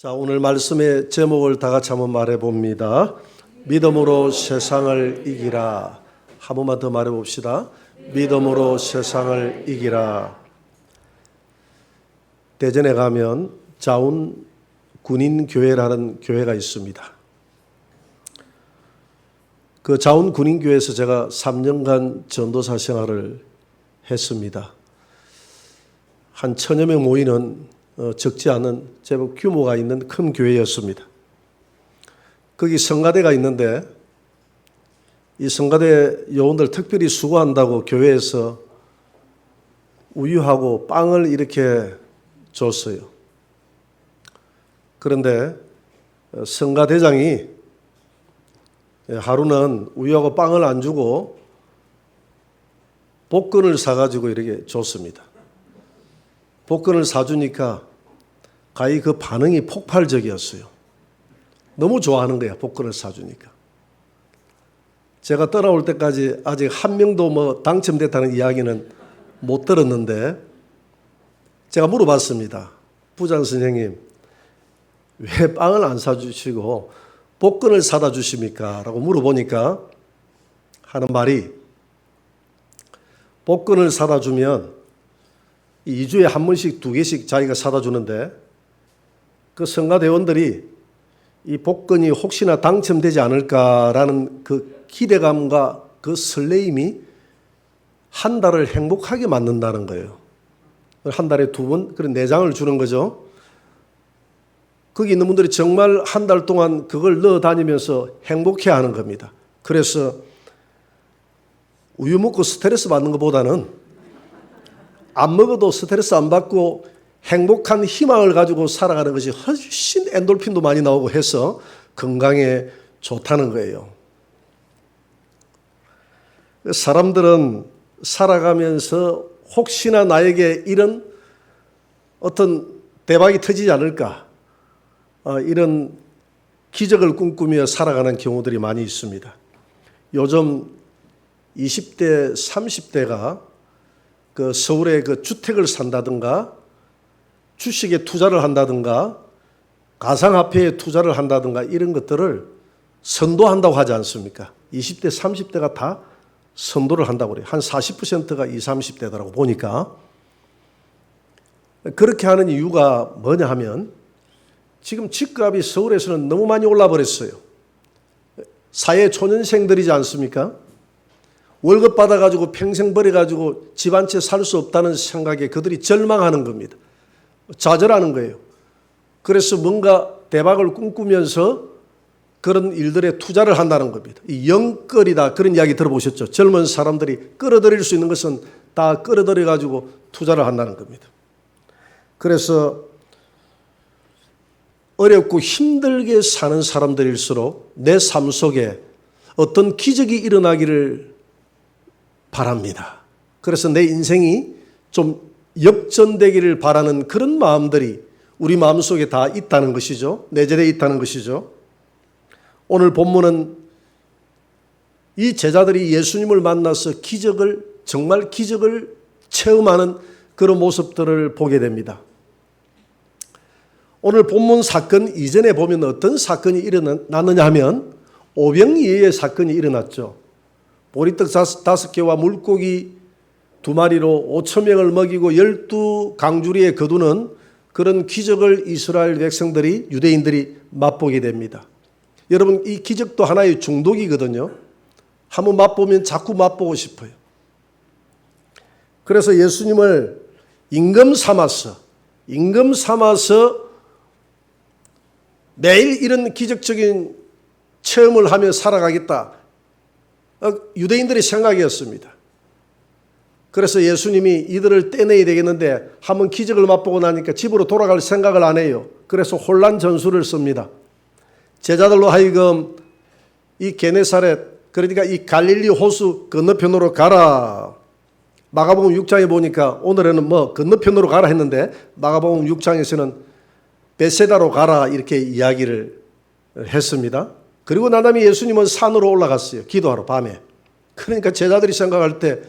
자, 오늘 말씀의 제목을 다 같이 한번 말해 봅니다. 믿음으로 세상을 이기라. 한 번만 더 말해 봅시다. 믿음으로 세상을 이기라. 대전에 가면 자운 군인교회라는 교회가 있습니다. 그 자운 군인교회에서 제가 3년간 전도사 생활을 했습니다. 한 1000여 명 모이는 적지 않은 제법 규모가 있는 큰 교회였습니다. 거기 성가대가 있는데 이 성가대 요원들 특별히 수고한다고 교회에서 우유하고 빵을 이렇게 줬어요. 그런데 성가대장이 하루는 우유하고 빵을 안 주고 복권을 사가지고 이렇게 줬습니다. 복권을 사주니까 가히 그 반응이 폭발적이었어요. 너무 좋아하는 거야, 복권을 사주니까. 제가 떠나올 때까지 아직 한 명도 당첨됐다는 이야기는 못 들었는데 제가 물어봤습니다. 부장 선생님, 왜 빵을 안 사주시고 복권을 사다 주십니까? 라고 물어보니까 하는 말이, 복권을 사다 주면 2주에 한 번씩 2개씩 자기가 사다 주는데 그 성가대원들이 이 복권이 혹시나 당첨되지 않을까라는 그 기대감과 그 설레임이 한 달을 행복하게 만든다는 거예요. 한 달에 2번 그런 4장을 주는 거죠. 거기 있는 분들이 정말 한 달 동안 그걸 넣어 다니면서 행복해 하는 겁니다. 그래서 우유 먹고 스트레스 받는 것보다는 안 먹어도 스트레스 안 받고 행복한 희망을 가지고 살아가는 것이 훨씬 엔돌핀도 많이 나오고 해서 건강에 좋다는 거예요. 사람들은 살아가면서 혹시나 나에게 이런 어떤 대박이 터지지 않을까, 이런 기적을 꿈꾸며 살아가는 경우들이 많이 있습니다. 요즘 20대, 30대가 그 서울에 그 주택을 산다든가 주식에 투자를 한다든가 가상화폐에 투자를 한다든가 이런 것들을 선도한다고 하지 않습니까? 20대, 30대가 다 선도를 한다고 그래요. 한 40%가 20, 30대더라고 보니까. 그렇게 하는 이유가 뭐냐 하면 지금 집값이 서울에서는 너무 많이 올라 버렸어요. 사회 초년생들이지 않습니까? 월급 받아가지고 평생 버려가지고 집 한 채 살 수 없다는 생각에 그들이 절망하는 겁니다. 좌절하는 거예요. 그래서 뭔가 대박을 꿈꾸면서 그런 일들에 투자를 한다는 겁니다. 이 영끌이다 그런 이야기 들어보셨죠? 젊은 사람들이 끌어들일 수 있는 것은 다 끌어들여 가지고 투자를 한다는 겁니다. 그래서 어렵고 힘들게 사는 사람들일수록 내 삶 속에 어떤 기적이 일어나기를 바랍니다. 그래서 내 인생이 좀 역전되기를 바라는 그런 마음들이 우리 마음속에 다 있다는 것이죠. 내재되어 있다는 것이죠. 오늘 본문은 이 제자들이 예수님을 만나서 정말 기적을 체험하는 그런 모습들을 보게 됩니다. 오늘 본문 사건 이전에 보면 어떤 사건이 일어났느냐 하면 오병이어의 사건이 일어났죠. 보리떡 5개와 물고기 2마리로 5,000명을 먹이고 12강주리에 거두는 그런 기적을 이스라엘 백성들이, 유대인들이 맛보게 됩니다. 여러분, 이 기적도 하나의 중독이거든요. 한번 맛보면 자꾸 맛보고 싶어요. 그래서 예수님을 임금 삼아서 매일 이런 기적적인 체험을 하며 살아가겠다. 유대인들의 생각이었습니다. 그래서 예수님이 이들을 떼내야 되겠는데 한번 기적을 맛보고 나니까 집으로 돌아갈 생각을 안 해요. 그래서 혼란 전술을 씁니다. 제자들로 하여금 이 게네사렛, 그러니까 이 갈릴리 호수 건너편으로 가라. 마가복음 6장에 보니까 오늘은 건너편으로 가라 했는데 마가복음 6장에서는 베세다로 가라 이렇게 이야기를 했습니다. 그리고 난 다음에 예수님은 산으로 올라갔어요. 기도하러 밤에. 그러니까 제자들이 생각할 때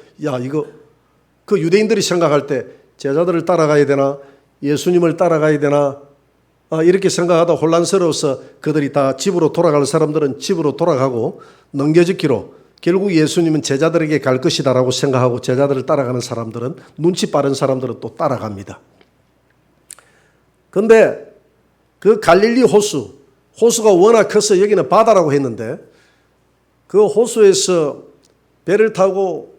그 유대인들이 생각할 때 제자들을 따라가야 되나 예수님을 따라가야 되나 이렇게 생각하다 혼란스러워서 그들이 다 집으로 돌아갈 사람들은 집으로 돌아가고 넘겨짓기로 결국 예수님은 제자들에게 갈 것이다라고 생각하고 제자들을 따라가는 사람들은 눈치 빠른 사람들은 또 따라갑니다. 그런데 그 갈릴리 호수가 워낙 커서 여기는 바다라고 했는데 그 호수에서 배를 타고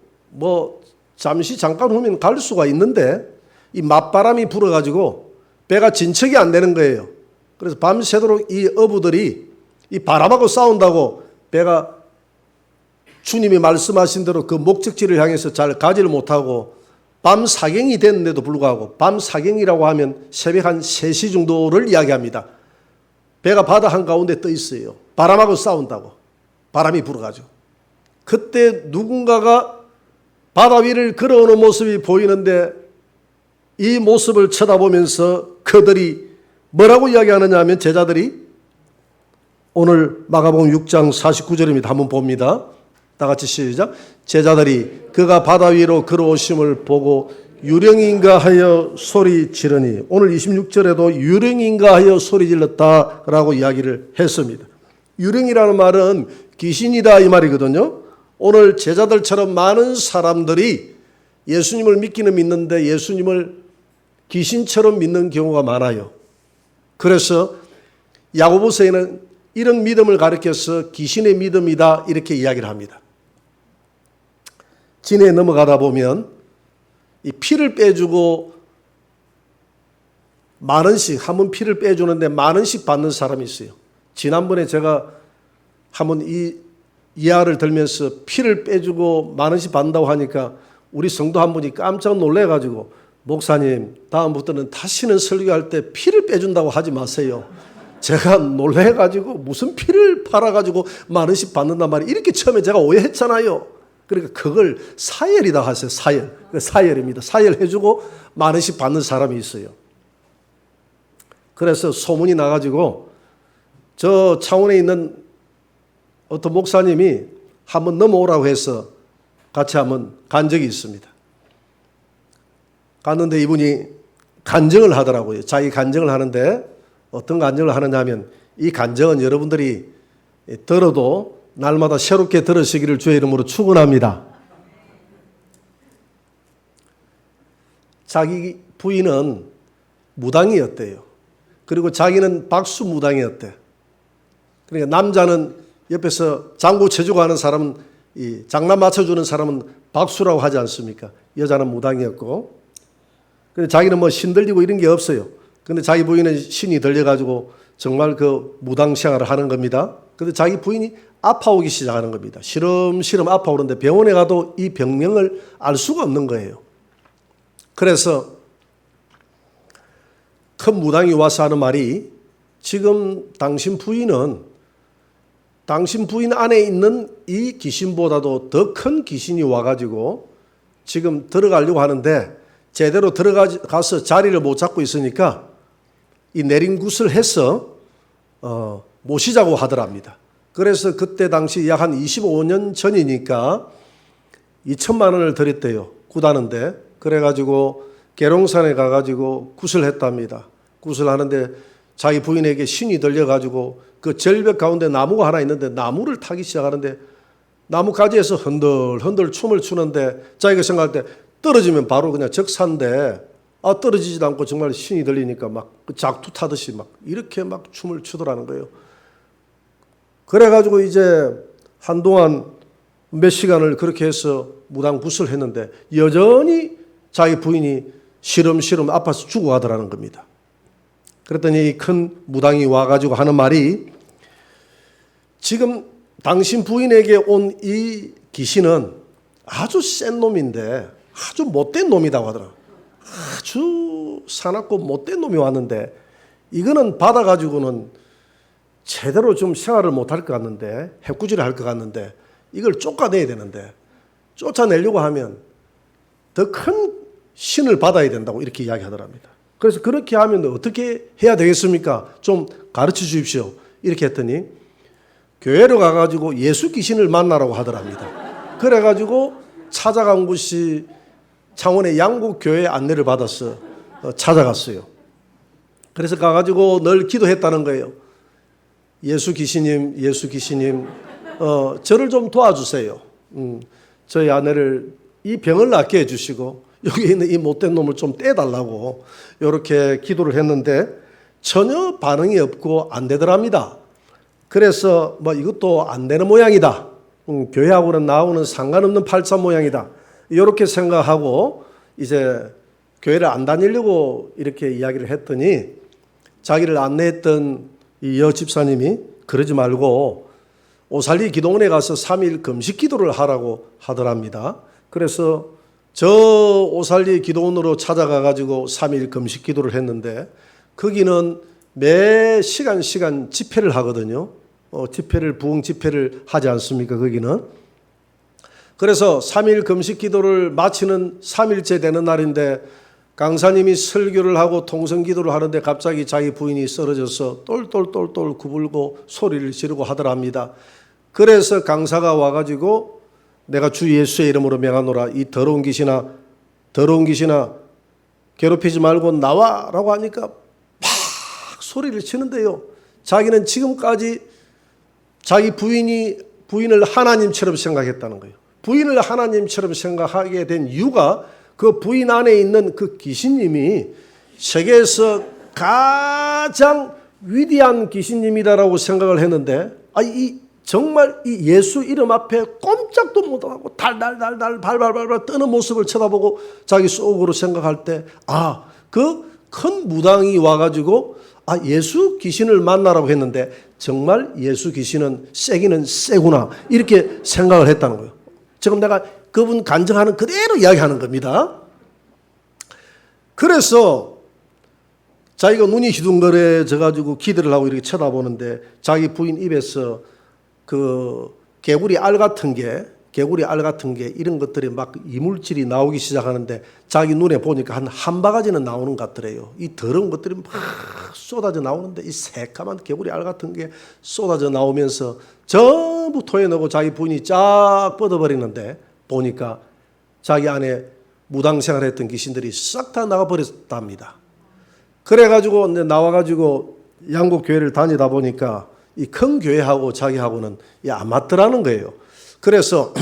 잠깐 후면 갈 수가 있는데 이 맞바람이 불어가지고 배가 진척이 안 되는 거예요. 그래서 밤새도록 이 어부들이 이 바람하고 싸운다고 배가 주님이 말씀하신 대로 그 목적지를 향해서 잘 가지를 못하고 밤 사경이 됐는데도 불구하고 밤 사경이라고 하면 새벽 한 3시 정도를 이야기합니다. 배가 바다 한가운데 떠 있어요. 바람하고 싸운다고. 바람이 불어가지고. 그때 누군가가 바다 위를 걸어오는 모습이 보이는데 이 모습을 쳐다보면서 그들이 뭐라고 이야기하느냐 하면 제자들이 오늘 마가복음 6장 49절입니다. 한번 봅니다. 다 같이 시작. 제자들이 그가 바다 위로 걸어오심을 보고 유령인가 하여 소리 지르니 오늘 26절에도 유령인가 하여 소리 질렀다라고 이야기를 했습니다. 유령이라는 말은 귀신이다 이 말이거든요. 오늘 제자들처럼 많은 사람들이 예수님을 믿기는 믿는데 예수님을 귀신처럼 믿는 경우가 많아요. 그래서 야고보서에는 이런 믿음을 가리켜서 귀신의 믿음이다 이렇게 이야기를 합니다. 진에 넘어가다 보면 이 피를 빼주고 만 원씩 한 번 피를 빼주는데 만 원씩 받는 사람이 있어요. 지난번에 제가 한번 이 이야를 들면서 피를 빼주고 만 원씩 받는다고 하니까 우리 성도 한 분이 깜짝 놀래가지고 목사님 다음부터는 다시는 설교할 때 피를 빼준다고 하지 마세요. 제가 놀래가지고 무슨 피를 팔아가지고 만 원씩 받는단 말이에요. 이렇게 처음에 제가 오해했잖아요. 그러니까 그걸 사열이다 하세요. 사열. 사열입니다. 사열해주고 만 원씩 받는 사람이 있어요. 그래서 소문이 나가지고 저 창원에 있는 어떤 목사님이 한번 넘어오라고 해서 같이 한번 간 적이 있습니다. 갔는데 이분이 간증을 하더라고요. 자기 간증을 하는데 어떤 간증을 하느냐 하면 이 간증은 여러분들이 들어도 날마다 새롭게 들으시기를 주의 이름으로 축원합니다. 자기 부인은 무당이었대요. 그리고 자기는 박수 무당이었대. 그러니까 남자는 옆에서 장구 쳐주고 하는 사람은 이 장난 맞춰주는 사람은 박수라고 하지 않습니까? 여자는 무당이었고. 근데 자기는 뭐 신 들리고 이런 게 없어요. 근데 자기 부인은 신이 들려가지고 정말 그 무당 생활을 하는 겁니다. 근데 자기 부인이 아파오기 시작하는 겁니다. 시름시름 아파오는데 병원에 가도 이 병명을 알 수가 없는 거예요. 그래서 큰 무당이 와서 하는 말이 지금 당신 부인 안에 있는 이 귀신보다도 더 큰 귀신이 와가지고 지금 들어가려고 하는데 제대로 들어가서 자리를 못 잡고 있으니까 이 내림굿을 해서 모시자고 하더랍니다. 그래서 그때 당시 약 한 25년 전이니까 2천만 원을 드렸대요. 굿하는데. 그래가지고 계룡산에 가가지고 굿을 했답니다. 굿을 하는데 자기 부인에게 신이 들려가지고 그 절벽 가운데 나무가 하나 있는데 나무를 타기 시작하는데 나무 가지에서 흔들흔들 춤을 추는데 자기가 생각할 때 떨어지면 바로 그냥 적산데 떨어지지도 않고 정말 신이 들리니까 막 작두 타듯이 막 이렇게 막 춤을 추더라는 거예요. 그래가지고 이제 한동안 몇 시간을 그렇게 해서 무당 굿을 했는데 여전히 자기 부인이 시름시름 아파서 죽어가더라는 겁니다. 그랬더니 큰 무당이 와가지고 하는 말이 지금 당신 부인에게 온 이 귀신은 아주 센 놈인데 아주 못된 놈이라고 하더라고요. 아주 사납고 못된 놈이 왔는데 이거는 받아가지고는 제대로 좀 생활을 못할 것 같는데 해꾸지를 할 것 같는데 이걸 쫓아내야 되는데 쫓아내려고 하면 더 큰 신을 받아야 된다고 이렇게 이야기하더랍니다. 그래서 그렇게 하면 어떻게 해야 되겠습니까? 좀 가르쳐 주십시오. 이렇게 했더니 교회로 가가지고 예수 귀신을 만나라고 하더랍니다. 그래가지고 찾아간 곳이 창원의 양국교회 안내를 받아서 찾아갔어요. 그래서 가가지고 늘 기도했다는 거예요. 예수 귀신님, 예수 귀신님, 저를 좀 도와주세요. 저희 아내를 이 병을 낫게 해주시고 여기 있는 이 못된 놈을 좀 떼달라고 이렇게 기도를 했는데 전혀 반응이 없고 안 되더랍니다. 그래서 뭐 이것도 안 되는 모양이다. 교회하고는 나하고는 상관없는 팔자 모양이다. 이렇게 생각하고 이제 교회를 안 다니려고 이렇게 이야기를 했더니 자기를 안내했던 이 여 집사님이 그러지 말고 오살리 기도원에 가서 3일 금식 기도를 하라고 하더랍니다. 그래서 저 오살리 기도원으로 찾아가 가지고 3일 금식 기도를 했는데 거기는 매 시간 집회를 하거든요. 집회를 부흥 집회를 하지 않습니까? 거기는. 그래서 3일 금식 기도를 마치는 3일째 되는 날인데 강사님이 설교를 하고 통성 기도를 하는데 갑자기 자기 부인이 쓰러져서 똘똘똘똘 구불고 소리를 지르고 하더랍니다. 그래서 강사가 와가지고 내가 주 예수의 이름으로 명하노라 이 더러운 귀신아 괴롭히지 말고 나와라고 하니까 막 소리를 치는데요. 자기는 지금까지 자기 부인을 하나님처럼 생각했다는 거예요. 부인을 하나님처럼 생각하게 된 이유가 그 부인 안에 있는 그 귀신님이 세계에서 가장 위대한 귀신님이다라고 생각을 했는데 정말 이 예수 이름 앞에 꼼짝도 못하고 달달달달 발발발발 뜨는 모습을 쳐다보고 자기 속으로 생각할 때 그 큰 무당이 와가지고 예수 귀신을 만나라고 했는데 정말 예수 귀신은 세기는 세구나 이렇게 생각을 했다는 거예요. 지금 내가 그분 간증하는 그대로 이야기하는 겁니다. 그래서 자기가 눈이 휘둥그레져 가지고 기도를 하고 이렇게 쳐다보는데 자기 부인 입에서 그 개구리 알 같은 게 이런 것들이 막 이물질이 나오기 시작하는데 자기 눈에 보니까 한 바가지는 나오는 것 같더래요. 이 더러운 것들이 막 쏟아져 나오는데 이 새까만 개구리 알 같은 게 쏟아져 나오면서 전부 토해 넣고 자기 부인이 쫙 뻗어버리는데 보니까 자기 안에 무당생활했던 귀신들이 싹 다 나가버렸답니다. 그래가지고 나와가지고 양국 교회를 다니다 보니까 이 큰 교회하고 자기하고는 안 맞더라는 거예요. 그래서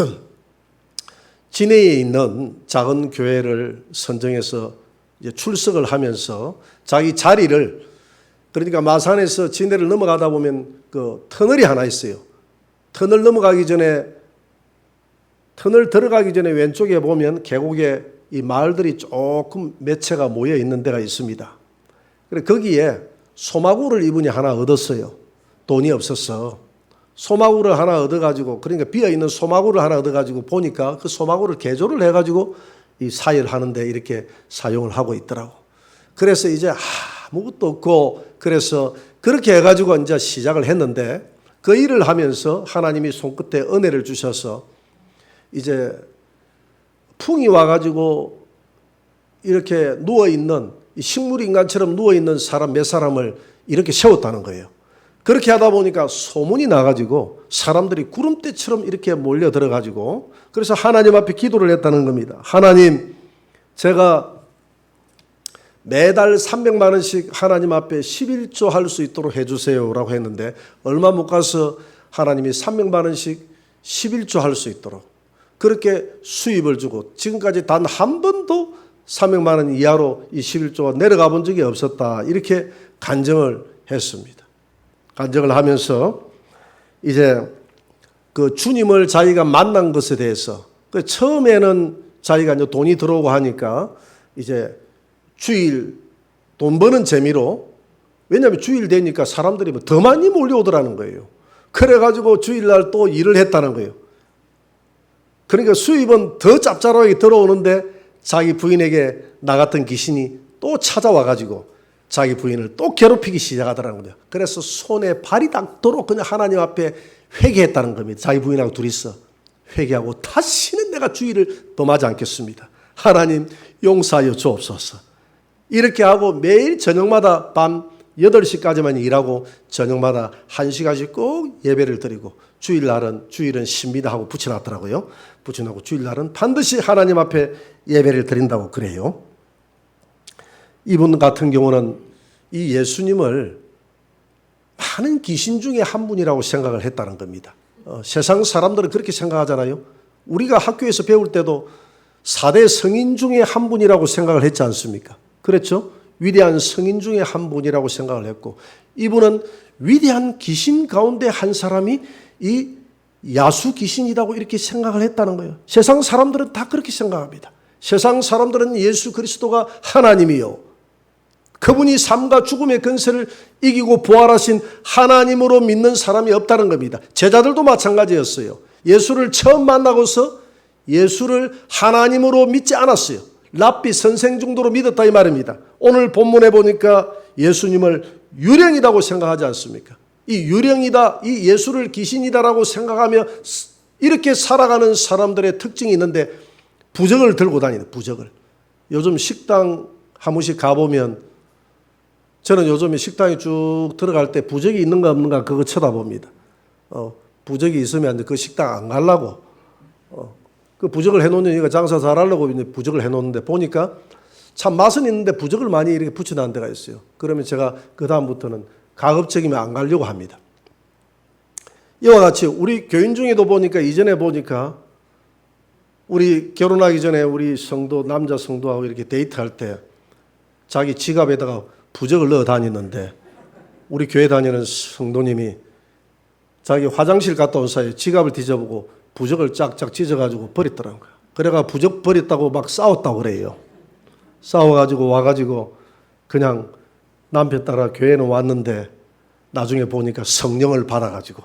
진해에 있는 작은 교회를 선정해서 이제 출석을 하면서 자기 자리를 그러니까 마산에서 진해를 넘어가다 보면 그 터널이 하나 있어요. 터널 들어가기 전에 왼쪽에 보면 계곡에 이 마을들이 조금 몇 채가 모여 있는 데가 있습니다. 그래 거기에 소마구를 이분이 하나 얻었어요. 돈이 없어서 소마구를 하나 얻어가지고 그러니까 비어있는 소마구를 하나 얻어가지고 보니까 그 소마구를 개조를 해가지고 이 사회를 하는데 이렇게 사용을 하고 있더라고. 그래서 이제 아무것도 없고 그래서 그렇게 해가지고 이제 시작을 했는데 그 일을 하면서 하나님이 손끝에 은혜를 주셔서 이제 풍이 와가지고 이렇게 누워있는 식물인간처럼 누워있는 사람 몇 사람을 이렇게 세웠다는 거예요. 그렇게 하다 보니까 소문이 나가지고 사람들이 구름대처럼 이렇게 몰려 들어가지고 그래서 하나님 앞에 기도를 했다는 겁니다. 하나님, 제가 매달 300만 원씩 하나님 앞에 11조 할 수 있도록 해주세요라고 했는데 얼마 못 가서 하나님이 300만 원씩 11조 할 수 있도록 그렇게 수입을 주고 지금까지 단 한 번도 300만 원 이하로 이 11조가 내려가 본 적이 없었다. 이렇게 간증을 했습니다. 간증을 하면서 이제 그 주님을 자기가 만난 것에 대해서 그 처음에는 자기가 이제 돈이 들어오고 하니까 이제 주일 돈 버는 재미로 왜냐하면 주일 되니까 사람들이 더 많이 몰려오더라는 거예요. 그래가지고 주일날 또 일을 했다는 거예요. 그러니까 수입은 더 짭짤하게 들어오는데 자기 부인에게 나갔던 귀신이 또 찾아와가지고 자기 부인을 또 괴롭히기 시작하더라는 거예요. 그래서 손에 발이 닿도록 그냥 하나님 앞에 회개했다는 겁니다. 자기 부인하고 둘이서 회개하고 다시는 내가 주일을 범하지 않겠습니다. 하나님 용서하여 주옵소서. 이렇게 하고 매일 저녁마다 밤 8시까지만 일하고 저녁마다 1시간씩 꼭 예배를 드리고 주일은 쉽니다 하고 붙여놨더라고요. 붙여놓고 주일날은 반드시 하나님 앞에 예배를 드린다고 그래요. 이분 같은 경우는 이 예수님을 많은 귀신 중에 한 분이라고 생각을 했다는 겁니다. 세상 사람들은 그렇게 생각하잖아요. 우리가 학교에서 배울 때도 4대 성인 중에 한 분이라고 생각을 했지 않습니까? 그렇죠? 위대한 성인 중에 한 분이라고 생각을 했고, 이분은 위대한 귀신 가운데 한 사람이 이 야수 귀신이라고 이렇게 생각을 했다는 거예요. 세상 사람들은 다 그렇게 생각합니다. 세상 사람들은 예수 그리스도가 하나님이요, 그분이 삶과 죽음의 근세를 이기고 부활하신 하나님으로 믿는 사람이 없다는 겁니다. 제자들도 마찬가지였어요. 예수를 처음 만나고서 예수를 하나님으로 믿지 않았어요. 랍비 선생 정도로 믿었다 이 말입니다. 오늘 본문에 보니까 예수님을 유령이라고 생각하지 않습니까? 이 유령이다, 이 예수를 귀신이다라고 생각하며 이렇게 살아가는 사람들의 특징이 있는데, 부적을 들고 다니는, 부적을. 요즘 식당 한 번씩 가보면, 저는 요즘에 식당에 쭉 들어갈 때 부적이 있는가 없는가 그거 쳐다봅니다. 부적이 있으면 그 식당 안 가려고. 그 부적을 해놓는 이유가 장사 잘하려고 부적을 해놓는데, 보니까 참 맛은 있는데 부적을 많이 이렇게 붙여놓은 데가 있어요. 그러면 제가 그 다음부터는 가급적이면 안 가려고 합니다. 이와 같이 우리 교인 중에도 보니까, 이전에 보니까 우리 결혼하기 전에 우리 성도, 남자 성도하고 이렇게 데이트할 때 자기 지갑에다가 부적을 넣어 다니는데, 우리 교회 다니는 성도님이 자기 화장실 갔다 온 사이에 지갑을 뒤져보고 부적을 짝짝 찢어가지고 버렸더라고요. 그래가 부적 버렸다고 막 싸웠다고 그래요. 싸워가지고 와가지고 그냥 남편 따라 교회는 왔는데, 나중에 보니까 성령을 받아가지고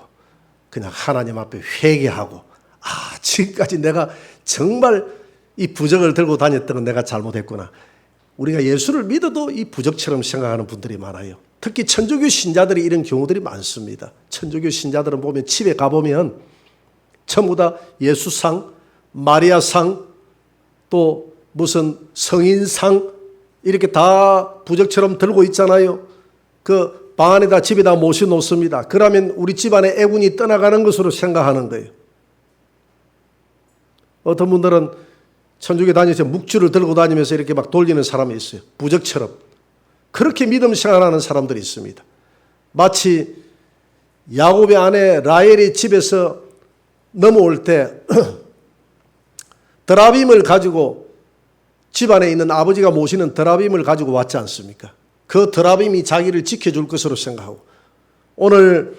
그냥 하나님 앞에 회개하고, 지금까지 내가 정말 이 부적을 들고 다녔던 건 내가 잘못했구나. 우리가 예수를 믿어도 이 부적처럼 생각하는 분들이 많아요. 특히 천주교 신자들이 이런 경우들이 많습니다. 천주교 신자들은 보면 집에 가보면 전부 다 예수상, 마리아상, 또 무슨 성인상 이렇게 다 부적처럼 들고 있잖아요. 그 방 안에다 집에다 모셔놓습니다. 그러면 우리 집안의 애군이 떠나가는 것으로 생각하는 거예요. 어떤 분들은 천주교 다니면서 묵주를 들고 다니면서 이렇게 막 돌리는 사람이 있어요. 부적처럼. 그렇게 믿음 생활하는 사람들이 있습니다. 마치 야곱의 아내 라헬이 집에서 넘어올 때 드라빔을 가지고, 집안에 있는 아버지가 모시는 드라빔을 가지고 왔지 않습니까? 그 드라빔이 자기를 지켜줄 것으로 생각하고, 오늘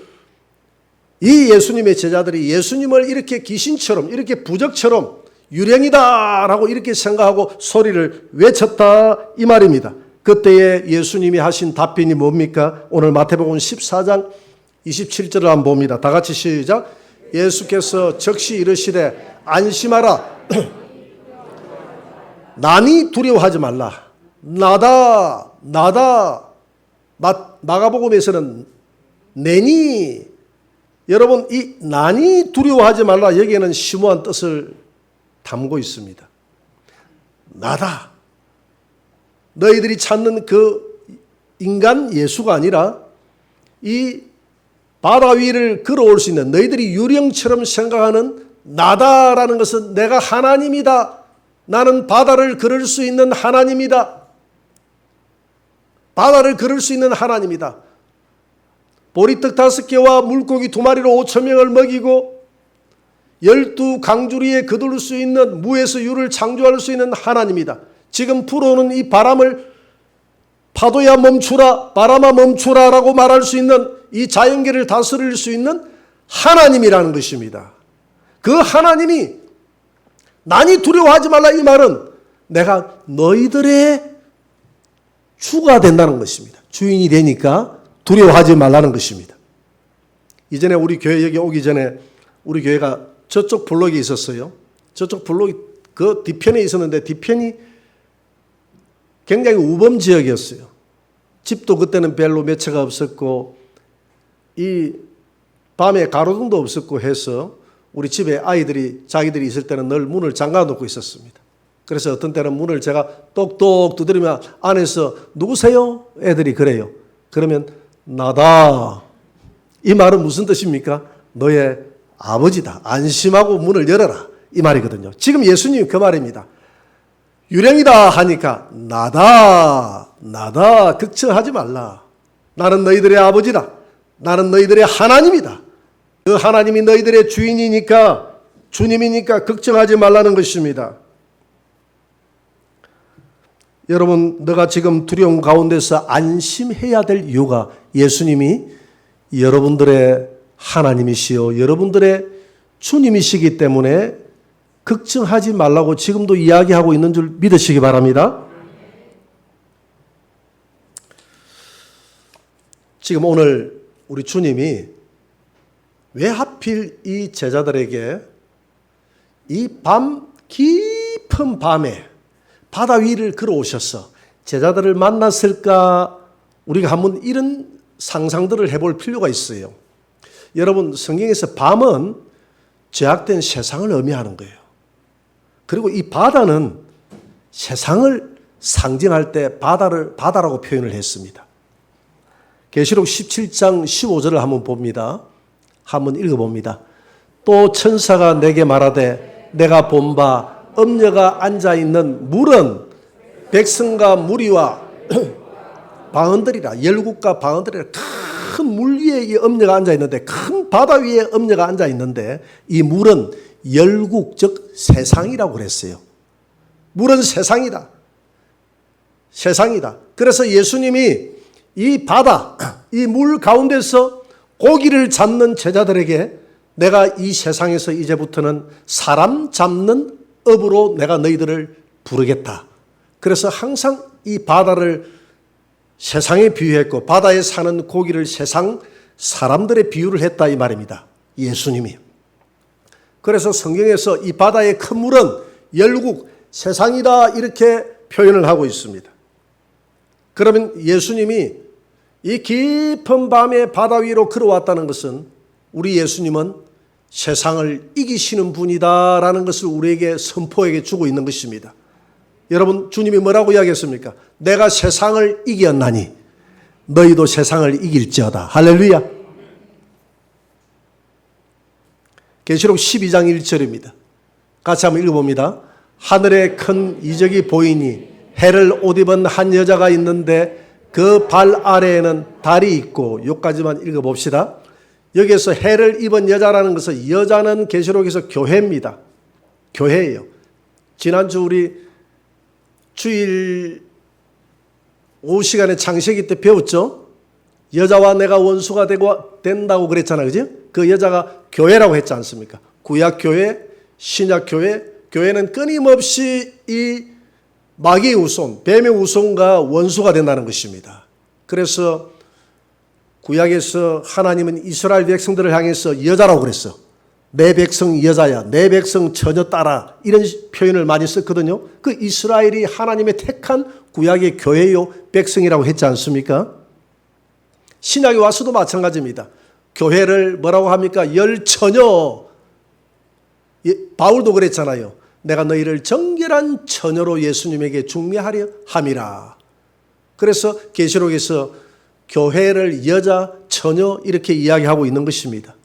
이 예수님의 제자들이 예수님을 이렇게 귀신처럼, 이렇게 부적처럼 유령이다라고 이렇게 생각하고 소리를 외쳤다 이 말입니다. 그때에 예수님이 하신 답변이 뭡니까? 오늘 마태복음 14장 27절을 한번 봅니다. 다 같이 시작. 예수께서 즉시 이르시되 안심하라. 남이 두려워하지 말라. 나다. 마가복음에서는 내니. 여러분, 이 나니 두려워하지 말라, 여기에는 심오한 뜻을 담고 있습니다. 나다. 너희들이 찾는 그 인간 예수가 아니라 이 바다 위를 걸어올 수 있는, 너희들이 유령처럼 생각하는 나다라는 것은 내가 하나님이다. 나는 바다를 걸을 수 있는 하나님이다. 바다를 걸을 수 있는 하나님이다. 보리떡 5개와 물고기 2마리로 5,000명을 먹이고 12강주리에 거둘 수 있는, 무에서 유를 창조할 수 있는 하나님이다. 지금 불어오는 이 바람을 파도야 멈추라, 바람아 멈추라라고 말할 수 있는, 이 자연계를 다스릴 수 있는 하나님이라는 것입니다. 그 하나님이 나니 두려워하지 말라, 이 말은 내가 너희들의 주가 된다는 것입니다. 주인이 되니까 두려워하지 말라는 것입니다. 이전에 우리 교회 여기 오기 전에 우리 교회가 저쪽 블록에 있었어요. 저쪽 블록이 그 뒤편에 있었는데, 뒤편이 굉장히 우범 지역이었어요. 집도 그때는 별로 몇 채가 없었고, 이 밤에 가로등도 없었고 해서 우리 집에 아이들이 자기들이 있을 때는 늘 문을 잠가 놓고 있었습니다. 그래서 어떤 때는 문을 제가 똑똑 두드리면 안에서 누구세요? 애들이 그래요. 그러면 나다. 이 말은 무슨 뜻입니까? 너의 아버지다. 안심하고 문을 열어라. 이 말이거든요. 지금 예수님이 그 말입니다. 유령이다 하니까 나다. 나다. 걱정하지 말라. 나는 너희들의 아버지다. 나는 너희들의 하나님이다. 그 하나님이 너희들의 주인이니까, 주님이니까 걱정하지 말라는 것입니다. 여러분, 너가 지금 두려움 가운데서 안심해야 될 이유가 예수님이 여러분들의 하나님이시요 여러분들의 주님이시기 때문에 걱정하지 말라고 지금도 이야기하고 있는 줄 믿으시기 바랍니다. 지금 오늘 우리 주님이 왜 하필 이 제자들에게 이 깊은 밤에 바다 위를 걸어오셔서 제자들을 만났을까? 우리가 한번 이런 상상들을 해볼 필요가 있어요. 여러분, 성경에서 밤은 죄악된 세상을 의미하는 거예요. 그리고 이 바다는 세상을 상징할 때 바다라고 표현을 했습니다. 계시록 17장 15절을 한번 봅니다. 한번 읽어봅니다. 또 천사가 내게 말하되 내가 본 바 엄녀가 앉아있는 물은 백성과 무리와 방언들이라, 열국과 방언들이라. 큰 물 위에 이 엄녀가 앉아있는데, 큰 바다 위에 엄녀가 앉아있는데, 이 물은 열국, 즉 세상이라고 그랬어요. 물은 세상이다. 세상이다. 그래서 예수님이 이 바다, 이 물 가운데서 고기를 잡는 제자들에게 내가 이 세상에서 이제부터는 사람 잡는 업으로 내가 너희들을 부르겠다. 그래서 항상 이 바다를 세상에 비유했고 바다에 사는 고기를 세상 사람들의 비유를 했다 이 말입니다. 예수님이. 그래서 성경에서 이 바다의 큰 물은 열국, 세상이다 이렇게 표현을 하고 있습니다. 그러면 예수님이 이 깊은 밤에 바다 위로 걸어왔다는 것은 우리 예수님은 세상을 이기시는 분이다라는 것을 우리에게 선포에게 주고 있는 것입니다. 여러분, 주님이 뭐라고 이야기했습니까? 내가 세상을 이겼나니 너희도 세상을 이길지어다. 할렐루야. 계시록 12장 1절입니다. 같이 한번 읽어봅니다. 하늘에 큰 이적이 보이니 해를 옷 입은 한 여자가 있는데 그 발 아래에는 달이 있고, 여기까지만 읽어봅시다. 여기에서 해를 입은 여자라는 것은, 여자는 계시록에서 교회입니다. 교회예요. 지난주 우리 주일 오후 시간에 창세기 때 배웠죠? 여자와 내가 원수가 된다고 그랬잖아요. 그죠? 그 여자가 교회라고 했지 않습니까? 구약 교회, 신약 교회, 교회는 끊임없이 이 마귀의 후손, 뱀의 후손과 원수가 된다는 것입니다. 그래서 구약에서 하나님은 이스라엘 백성들을 향해서 여자라고 그랬어. 내 백성 여자야, 내 백성 처녀 따라, 이런 표현을 많이 썼거든요. 그 이스라엘이 하나님의 택한 구약의 교회요 백성이라고 했지 않습니까? 신약에 와서도 마찬가지입니다. 교회를 뭐라고 합니까? 열처녀. 바울도 그랬잖아요. 내가 너희를 정결한 처녀로 예수님에게 중매하려 함이라. 그래서 계시록에서 교회를 여자, 처녀 이렇게 이야기하고 있는 것입니다.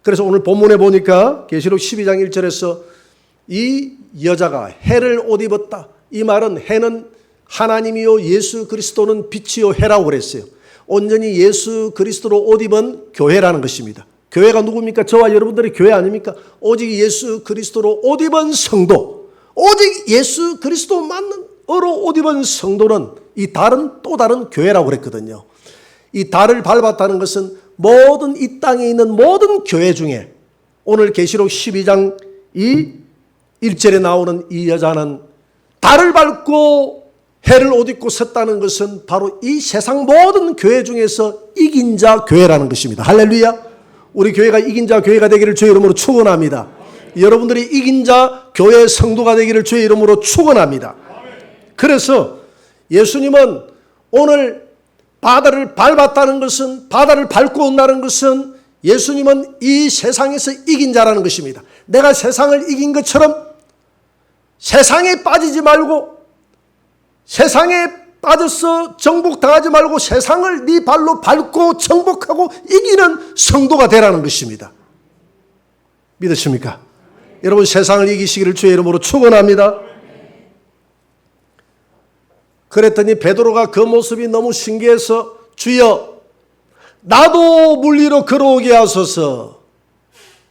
그래서 오늘 본문에 보니까 계시록 12장 1절에서 이 여자가 해를 옷 입었다. 이 말은 해는 하나님이요 예수 그리스도는 빛이요 해라고 그랬어요. 온전히 예수 그리스도로 옷 입은 교회라는 것입니다. 교회가 누굽니까? 저와 여러분들의 교회 아닙니까? 오직 예수 그리스도로 옷 입은 성도, 오직 예수 그리스도만으로 옷 입은 성도는 이 달은 또 다른 교회라고 그랬거든요. 이 달을 밟았다는 것은 모든 이 땅에 있는 모든 교회 중에 오늘 계시록 12장 이 1절에 나오는 이 여자는 달을 밟고 해를 옷 입고 섰다는 것은 바로 이 세상 모든 교회 중에서 이긴 자 교회라는 것입니다. 할렐루야. 우리 교회가 이긴 자 교회가 되기를 주의 이름으로 축원합니다. 여러분들이 이긴 자 교회 성도가 되기를 주의 이름으로 축원합니다. 그래서 예수님은 오늘 바다를 밟았다는 것은, 바다를 밟고 온다는 것은 예수님은 이 세상에서 이긴 자라는 것입니다. 내가 세상을 이긴 것처럼 세상에 빠지지 말고, 세상에 빠져서 정복당하지 말고 세상을 네 발로 밟고 정복하고 이기는 성도가 되라는 것입니다. 믿으십니까? 여러분, 세상을 이기시기를 주의 이름으로 축원합니다. 그랬더니 베드로가 그 모습이 너무 신기해서 주여 나도 물 위로 걸어오게 하소서.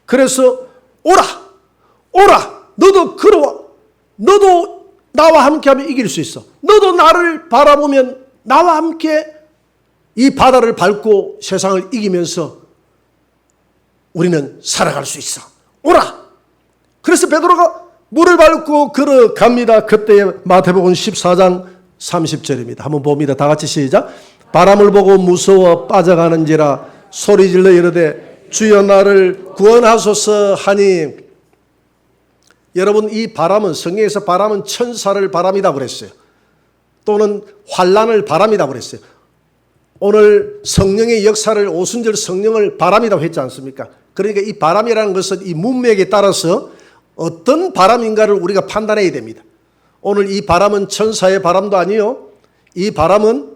그래서 오라 너도 걸어와. 너도 나와 함께하면 이길 수 있어. 너도 나를 바라보면 나와 함께 이 바다를 밟고 세상을 이기면서 우리는 살아갈 수 있어. 오라. 그래서 베드로가 물을 밟고 걸어갑니다. 그때 마태복음 14장 30절입니다. 한번 봅니다. 다 같이 시작. 바람을 보고 무서워 빠져가는지라 소리질러 이르되 주여 나를 구원하소서 하니. 여러분, 이 바람은, 성경에서 바람은 천사를 바람이다 그랬어요. 또는 환란을 바람이다 그랬어요. 오늘 성령의 역사를, 오순절 성령을 바람이라고 했지 않습니까? 그러니까 이 바람이라는 것은 이 문맥에 따라서 어떤 바람인가를 우리가 판단해야 됩니다. 오늘 이 바람은 천사의 바람도 아니요, 이 바람은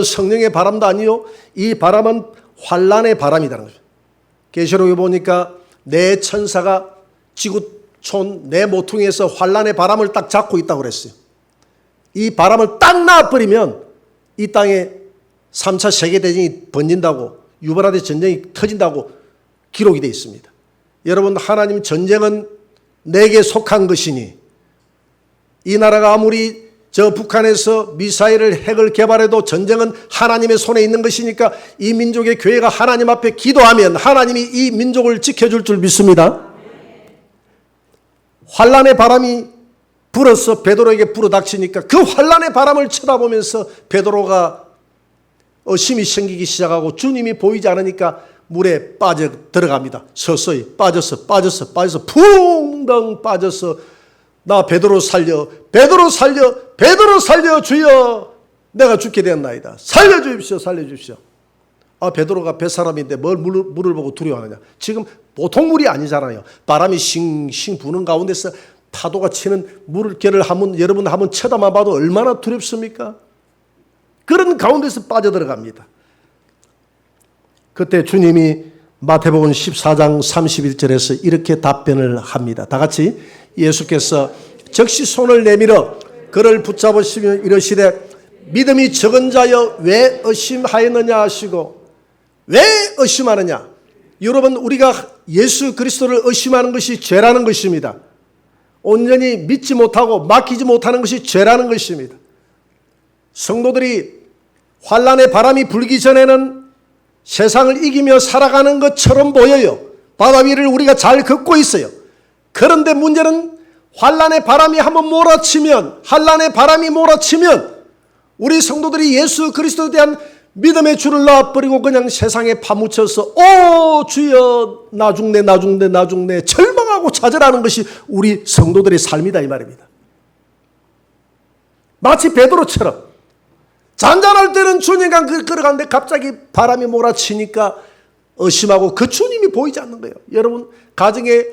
성령의 바람도 아니요, 이 바람은 환란의 바람이라는 거죠. 계시록에 보니까 내 천사가 지구촌 내 모퉁이에서 환란의 바람을 딱 잡고 있다고 그랬어요. 이 바람을 딱 놔버리면 이 땅에 3차 세계대전이 번진다고, 유브라데 전쟁이 터진다고 기록이 되어 있습니다. 여러분, 하나님 전쟁은 내게 속한 것이니, 이 나라가 아무리 저 북한에서 미사일을 핵을 개발해도 전쟁은 하나님의 손에 있는 것이니까 이 민족의 교회가 하나님 앞에 기도하면 하나님이 이 민족을 지켜줄 줄 믿습니다. 환란의 바람이 불어서 베드로에게 불어닥치니까 그 환란의 바람을 쳐다보면서 베드로가 의심이 생기기 시작하고 주님이 보이지 않으니까 물에 빠져 들어갑니다. 서서히 빠져서 붕덩 빠져서 나 베드로 살려 주여 내가 죽게 되었나이다. 살려주십시오. 아, 베드로가 뱃사람인데 뭘 물을 보고 두려워하느냐. 지금 보통 물이 아니잖아요. 바람이 싱싱 부는 가운데서 파도가 치는 물결을 여러분 한번 쳐다만 봐도 얼마나 두렵습니까? 그런 가운데서 빠져들어갑니다. 그때 주님이 마태복음 14장 31절에서 이렇게 답변을 합니다. 다 같이. 예수께서 즉시 손을 내밀어 그를 붙잡으시며 이르시되 믿음이 적은 자여 왜 의심하였느냐 하시고. 왜 의심하느냐? 여러분, 우리가 예수 그리스도를 의심하는 것이 죄라는 것입니다. 온전히 믿지 못하고 맡기지 못하는 것이 죄라는 것입니다. 성도들이 환란의 바람이 불기 전에는 세상을 이기며 살아가는 것처럼 보여요. 바다 위를 우리가 잘 걷고 있어요. 그런데 문제는 환란의 바람이 한번 몰아치면 우리 성도들이 예수 그리스도에 대한 믿음의 줄을 놔버리고 그냥 세상에 파묻혀서 주여 나 죽네 절망하고 좌절하는 것이 우리 성도들의 삶이다 이 말입니다. 마치 베드로처럼 잔잔할 때는 주님과 걸어가는데 갑자기 바람이 몰아치니까 의심하고 그 주님이 보이지 않는 거예요. 여러분, 가정에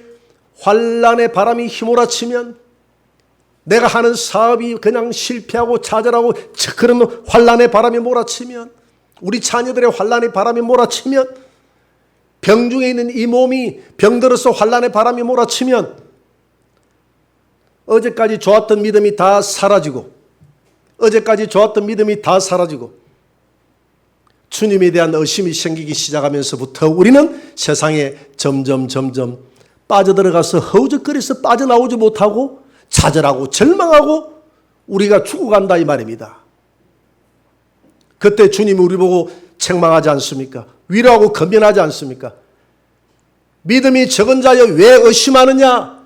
환란의 바람이 휘몰아치면 내가 하는 사업이 그냥 실패하고 좌절하고 그런 환란의 바람이 몰아치면, 우리 자녀들의 환란의 바람이 몰아치면, 병중에 있는 이 몸이 병들어서 환란의 바람이 몰아치면 어제까지 좋았던 믿음이 다 사라지고 주님에 대한 의심이 생기기 시작하면서부터 우리는 세상에 점점 빠져들어가서 허우적거려서 빠져나오지 못하고 좌절하고 절망하고 우리가 죽어간다 이 말입니다. 그때 주님이 우리 보고 책망하지 않습니까? 위로하고 건면하지 않습니까? 믿음이 적은 자여 왜 의심하느냐?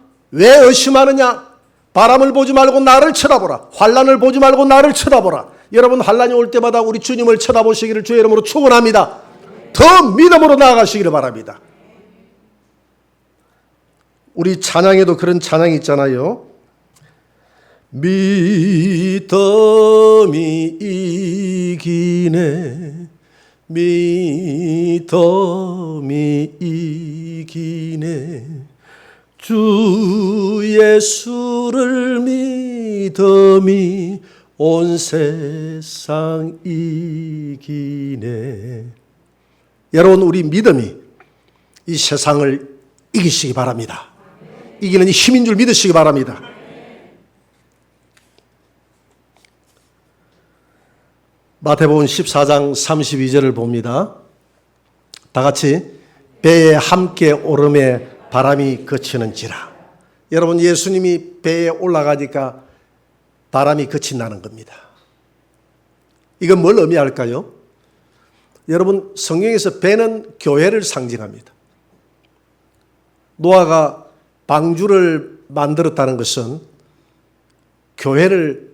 바람을 보지 말고 나를 쳐다보라. 환란을 보지 말고 나를 쳐다보라. 여러분, 환란이 올 때마다 우리 주님을 쳐다보시기를 주의 이름으로 축원합니다. 더 믿음으로 나아가시기를 바랍니다. 우리 찬양에도 그런 찬양이 있잖아요. 믿음이 이기네, 믿음이 이기네, 주 예수를 믿음이 온 세상 이기네. 여러분, 우리 믿음이 이 세상을 이기시기 바랍니다. 이기는 힘인 줄 믿으시기 바랍니다. 마태복음 14장 32절을 봅니다. 다 같이 배에 함께 오름에 바람이 그치는지라. 여러분, 예수님이 배에 올라가니까 바람이 그친다는 겁니다. 이건 뭘 의미할까요? 여러분, 성경에서 배는 교회를 상징합니다. 노아가 방주를 만들었다는 것은 교회를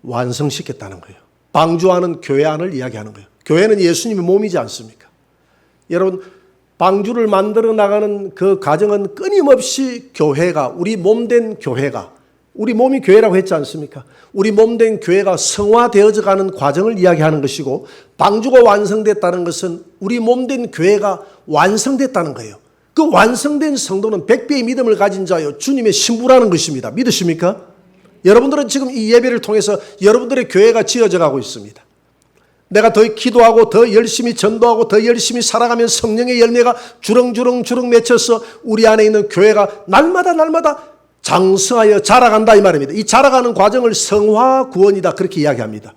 완성시켰다는 거예요. 방주 안은 교회 안을 이야기하는 거예요. 교회는 예수님의 몸이지 않습니까? 여러분, 방주를 만들어 나가는 그 과정은 끊임없이 교회가, 우리 몸된 교회가, 우리 몸이 교회라고 했지 않습니까? 우리 몸된 교회가 성화되어져 가는 과정을 이야기하는 것이고, 방주가 완성됐다는 것은 우리 몸된 교회가 완성됐다는 거예요. 그 완성된 성도는 백배의 믿음을 가진 자요 주님의 신부라는 것입니다. 믿으십니까? 여러분들은 지금 이 예배를 통해서 여러분들의 교회가 지어져 가고 있습니다. 내가 더 기도하고 더 열심히 전도하고 더 열심히 살아가면 성령의 열매가 주렁주렁 맺혀서 우리 안에 있는 교회가 날마다 장성하여 자라간다 이 말입니다. 이 자라가는 과정을 성화 구원이다 그렇게 이야기합니다.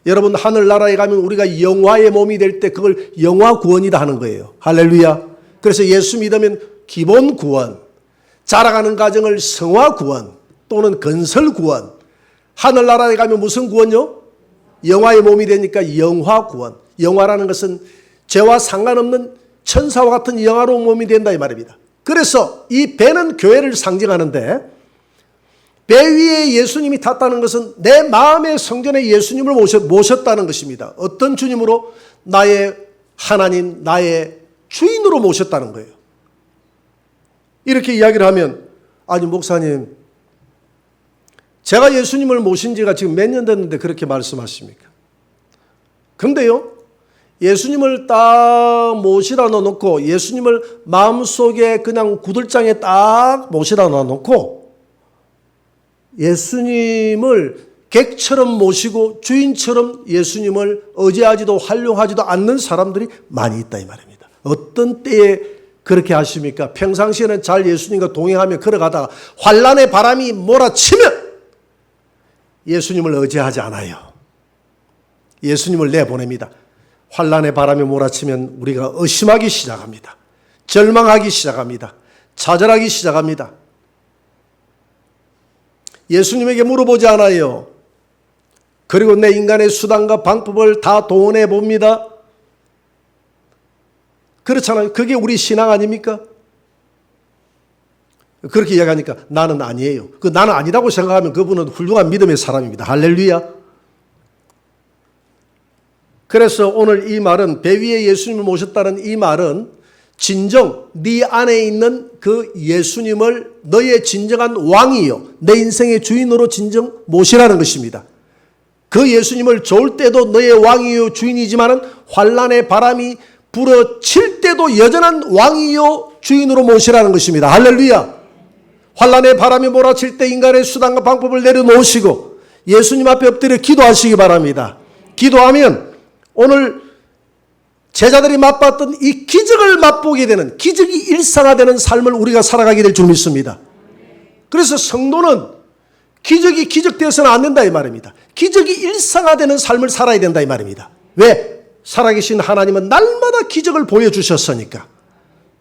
여러분, 하늘나라에 가면 우리가 영화의 몸이 될 때 그걸 영화 구원이다 하는 거예요. 할렐루야. 그래서 예수 믿으면 기본 구원, 자라가는 과정을 성화 구원 또는 건설 구원, 하늘나라에 가면 무슨 구원요? 영화의 몸이 되니까 영화 구원. 영화라는 것은 죄와 상관없는 천사와 같은 영화로운 몸이 된다 이 말입니다. 그래서 이 배는 교회를 상징하는데, 배 위에 예수님이 탔다는 것은 내 마음의 성전에 예수님을 모셨다는 것입니다. 어떤 주님으로? 나의 하나님, 나의 주인으로 모셨다는 거예요. 이렇게 이야기를 하면, 아니 목사님, 제가 예수님을 모신 지가 지금 몇 년 됐는데 그렇게 말씀하십니까? 근데요, 예수님을 딱 모시다 놓고 예수님을 마음속에 그냥 구들장에 딱 모시다 놓고 예수님을 객처럼 모시고 주인처럼 예수님을 의지하지도 활용하지도 않는 사람들이 많이 있다 이 말입니다. 어떤 때에 그렇게 하십니까? 평상시에는 잘 예수님과 동행하며 걸어가다가 환란의 바람이 몰아치면 예수님을 의지하지 않아요. 예수님을 내보냅니다. 환란의 바람이 몰아치면 우리가 의심하기 시작합니다. 절망하기 시작합니다. 좌절하기 시작합니다. 예수님에게 물어보지 않아요. 그리고 내 인간의 수단과 방법을 다 동원해 봅니다. 그렇잖아요. 그게 우리 신앙 아닙니까? 그렇게 이야기하니까 나는 아니에요. 그 나는 아니라고 생각하면 그분은 훌륭한 믿음의 사람입니다. 할렐루야. 그래서 오늘 이 말은, 배 위에 예수님을 모셨다는 이 말은 진정 네 안에 있는 그 예수님을 너의 진정한 왕이요, 내 인생의 주인으로 진정 모시라는 것입니다. 그 예수님을 좋을 때도 너의 왕이요 주인이지만은 환란의 바람이 불어칠 때도 여전한 왕이요 주인으로 모시라는 것입니다. 할렐루야. 환란의 바람이 몰아칠 때 인간의 수단과 방법을 내려놓으시고 예수님 앞에 엎드려 기도하시기 바랍니다. 기도하면 오늘 제자들이 맛봤던 이 기적을 맛보게 되는, 기적이 일상화되는 삶을 우리가 살아가게 될 줄 믿습니다. 그래서 성도는 기적이 기적되어서는 안 된다 이 말입니다. 기적이 일상화되는 삶을 살아야 된다 이 말입니다. 왜? 살아계신 하나님은 날마다 기적을 보여주셨으니까.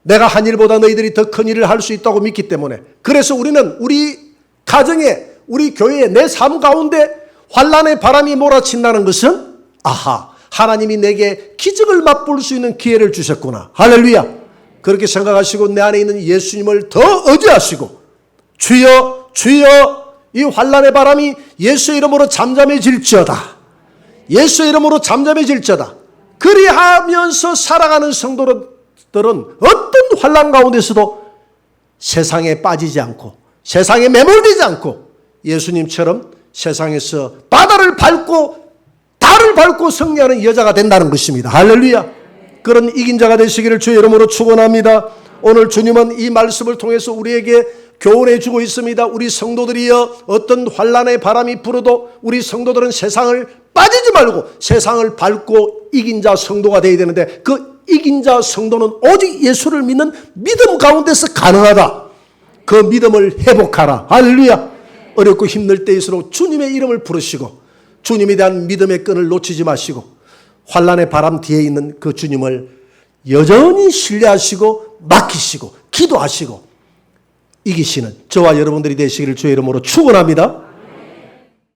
내가 한 일보다 너희들이 더 큰 일을 할 수 있다고 믿기 때문에. 그래서 우리는 우리 가정에, 우리 교회에, 내 삶 가운데 환란의 바람이 몰아친다는 것은, 아하, 하나님이 내게 기적을 맛볼 수 있는 기회를 주셨구나. 할렐루야. 그렇게 생각하시고 내 안에 있는 예수님을 더 의지하시고, 주여 주여 이 환란의 바람이 예수의 이름으로 잠잠해질지어다. 예수의 이름으로 잠잠해질지어다. 그리하면서 살아가는 성도들은 어떤 환란 가운데서도 세상에 빠지지 않고 세상에 매몰되지 않고 예수님처럼 세상에서 바다를 밟고 달을 밟고 승리하는 여자가 된다는 것입니다. 할렐루야. 그런 이긴 자가 되시기를 주의 이름으로 축원합니다. 오늘 주님은 이 말씀을 통해서 우리에게 교훈해 주고 있습니다. 우리 성도들이여, 어떤 환란의 바람이 불어도 우리 성도들은 세상을 빠지지 말고 세상을 밟고 이긴 자 성도가 되어야 되는데, 그 이긴 자 성도는 오직 예수를 믿는 믿음 가운데서 가능하다. 그 믿음을 회복하라. 할렐루야. 어렵고 힘들 때일수록 주님의 이름을 부르시고 주님에 대한 믿음의 끈을 놓치지 마시고 환난의 바람 뒤에 있는 그 주님을 여전히 신뢰하시고 맡기시고 기도하시고 이기시는 저와 여러분들이 되시기를 주의 이름으로 축원합니다.